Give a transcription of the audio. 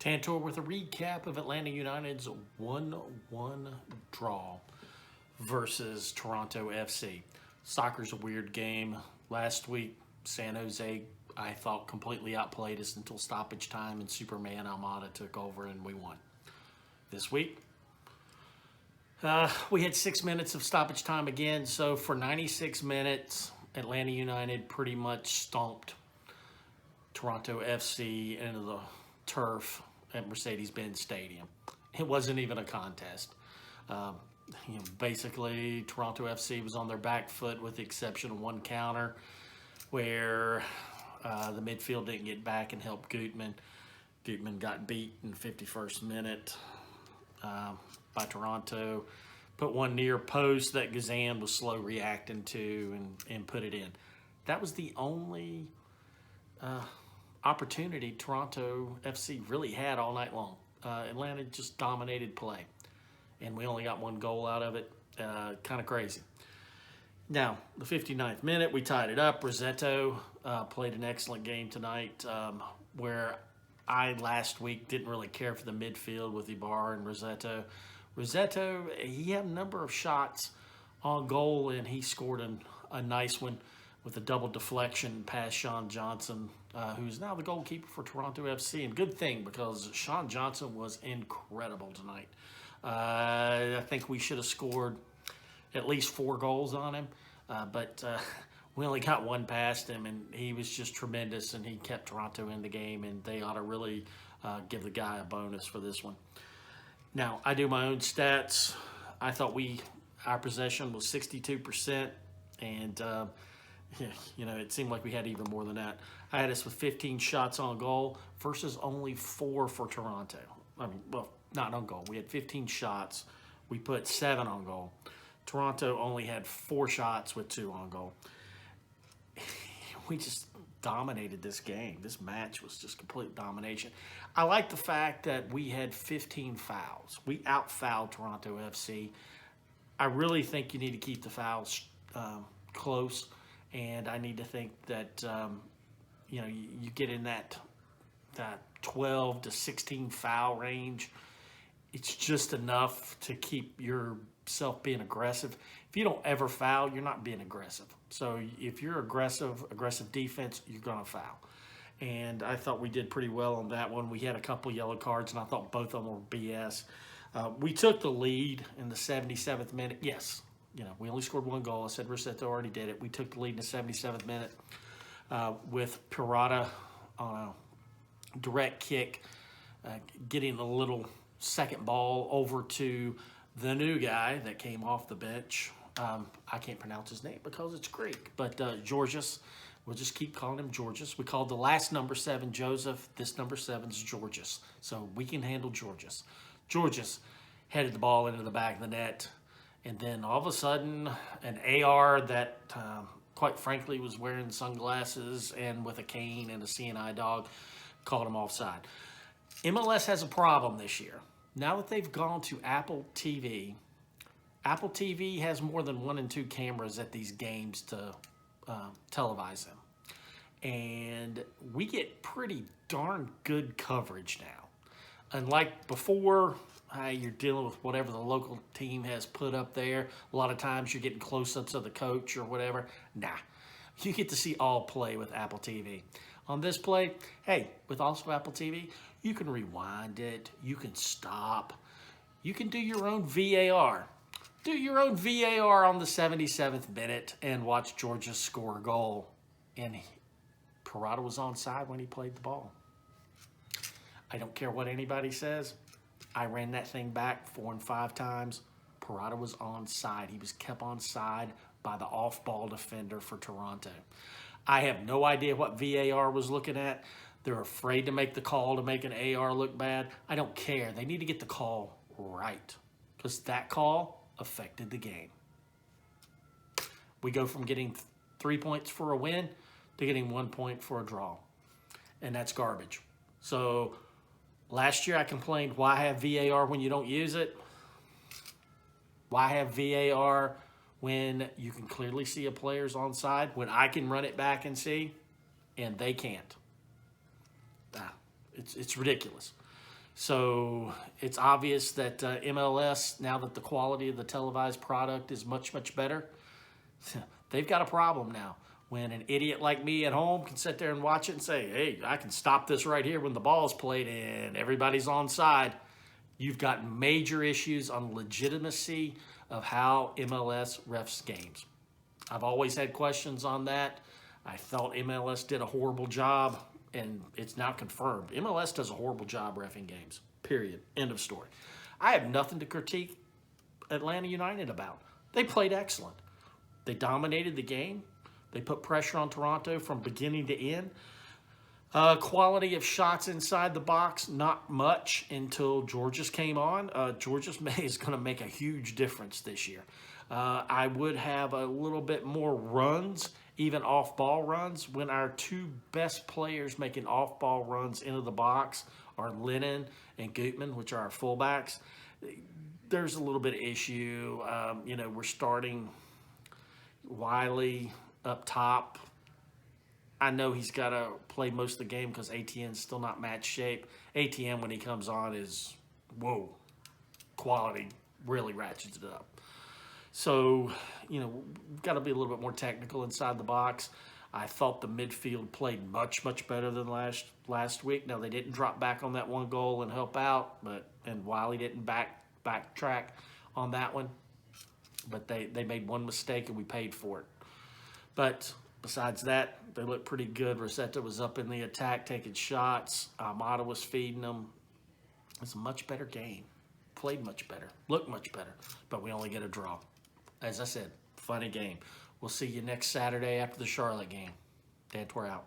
Tantor with a recap of Atlanta United's 1-1 draw versus Toronto FC. Soccer's a weird game. Last week, San Jose, I thought, completely outplayed us until stoppage time, and Superman Almada took over and we won. This week, we had 6 minutes of stoppage time again, so for 96 minutes, Atlanta United pretty much stomped Toronto FC into the turf at Mercedes-Benz Stadium. It wasn't even a contest. Basically, Toronto FC was on their back foot with the exception of one counter where the midfield didn't get back and help Gutman. Gutman got beat in the 51st minute by Toronto. Put one near post that Gazan was slow reacting to and put it in. That was the only opportunity Toronto FC really had all night long. Atlanta just dominated play, and we only got one goal out of it. Kind of crazy. Now, the 59th minute, we tied it up. Rossetto played an excellent game tonight, where I last week didn't really care for the midfield with Ibarra and Rossetto. Rossetto, he had a number of shots on goal, and he scored a nice one with a double deflection past Sean Johnson, who's now the goalkeeper for Toronto FC. And good thing, because Sean Johnson was incredible tonight. I think we should have scored at least 4 goals on him, but we only got one past him, and he was just tremendous, and he kept Toronto in the game, and they ought to really give the guy a bonus for this one. Now, I do my own stats. I thought our possession was 62%, and it seemed like we had even more than that. I had us with 15 shots on goal versus only 4 for Toronto. Not on goal. We had 15 shots. We put 7 on goal. Toronto only had 4 shots with 2 on goal. We just dominated this game. This match was just complete domination. I like the fact that we had 15 fouls. We out-fouled Toronto FC. I really think you need to keep the fouls close, and I need to think that you get in that 12 to 16 foul range. It's just enough to keep yourself being aggressive. If you don't ever foul, you're not being aggressive. So if you're aggressive defense, you're going to foul. And I thought we did pretty well on that one. We had a couple yellow cards, and I thought both of them were BS. We took the lead in the 77th minute. Yes, we only scored 1 goal. I said Rossetto already did it. We took the lead in the 77th minute with Pirata on a direct kick, getting a little second ball over to the new guy that came off the bench. I can't pronounce his name because it's Greek, but Georgios. We'll just keep calling him Georgios. We called the last number 7 Joseph. This number 7's Georgios, so we can handle Georgios. Georgios headed the ball into the back of the net, and then all of a sudden, an AR that, quite frankly, was wearing sunglasses and with a cane and a CNI dog called him offside. MLS has a problem this year. Now that they've gone to Apple TV has more than 1 and 2 cameras at these games to televise them. And we get pretty darn good coverage now. Unlike before, you're dealing with whatever the local team has put up there. A lot of times you're getting close-ups of the coach or whatever. Nah, you get to see all play with Apple TV. On this play, with also Apple TV, you can rewind it, you can stop, you can do your own VAR. Do your own VAR on the 77th minute and watch Georgia score a goal. And Pirata was onside when he played the ball. I don't care what anybody says. I ran that thing back 4 and 5 times. Pirata was onside. He was kept onside by the off-ball defender for Toronto. I have no idea what VAR was looking at. They're afraid to make the call to make an AR look bad. I don't care. They need to get the call right, because that call affected the game. We go from getting 3 points for a win to getting 1 point for a draw, and that's garbage. So last year I complained, why have VAR when you don't use it? Why have VAR when you can clearly see a player's onside, when I can run it back and see, and they can't? It's ridiculous. So it's obvious that MLS, now that the quality of the televised product is much, much better, they've got a problem now. When an idiot like me at home can sit there and watch it and say, hey, I can stop this right here when the ball's played and everybody's onside, you've got major issues on legitimacy of how MLS refs games. I've always had questions on that. I thought MLS did a horrible job, and it's now confirmed. MLS does a horrible job reffing games, period. End of story. I have nothing to critique Atlanta United about. They played excellent. They dominated the game. They put pressure on Toronto from beginning to end. Quality of shots inside the box, not much until Georges came on. Georges is going to make a huge difference this year. I would have a little bit more runs, even off-ball runs, when our two best players making off-ball runs into the box are Lennon and Gutman, which are our fullbacks. There's a little bit of issue. We're starting Wiley up top. I know he's got to play most of the game because ATN's still not match shape. ATN, when he comes on, is, whoa, quality really ratchets it up. So, we've got to be a little bit more technical inside the box. I thought the midfield played much, much better than last week. Now, they didn't drop back on that one goal and help out, and Wiley didn't backtrack on that one. But they made one mistake, and we paid for it. But besides that, they looked pretty good. Rosetta was up in the attack, taking shots. Amada was feeding them. It's a much better game. Played much better. Looked much better. But we only get a draw. As I said, funny game. We'll see you next Saturday after the Charlotte game. Dan Tor out.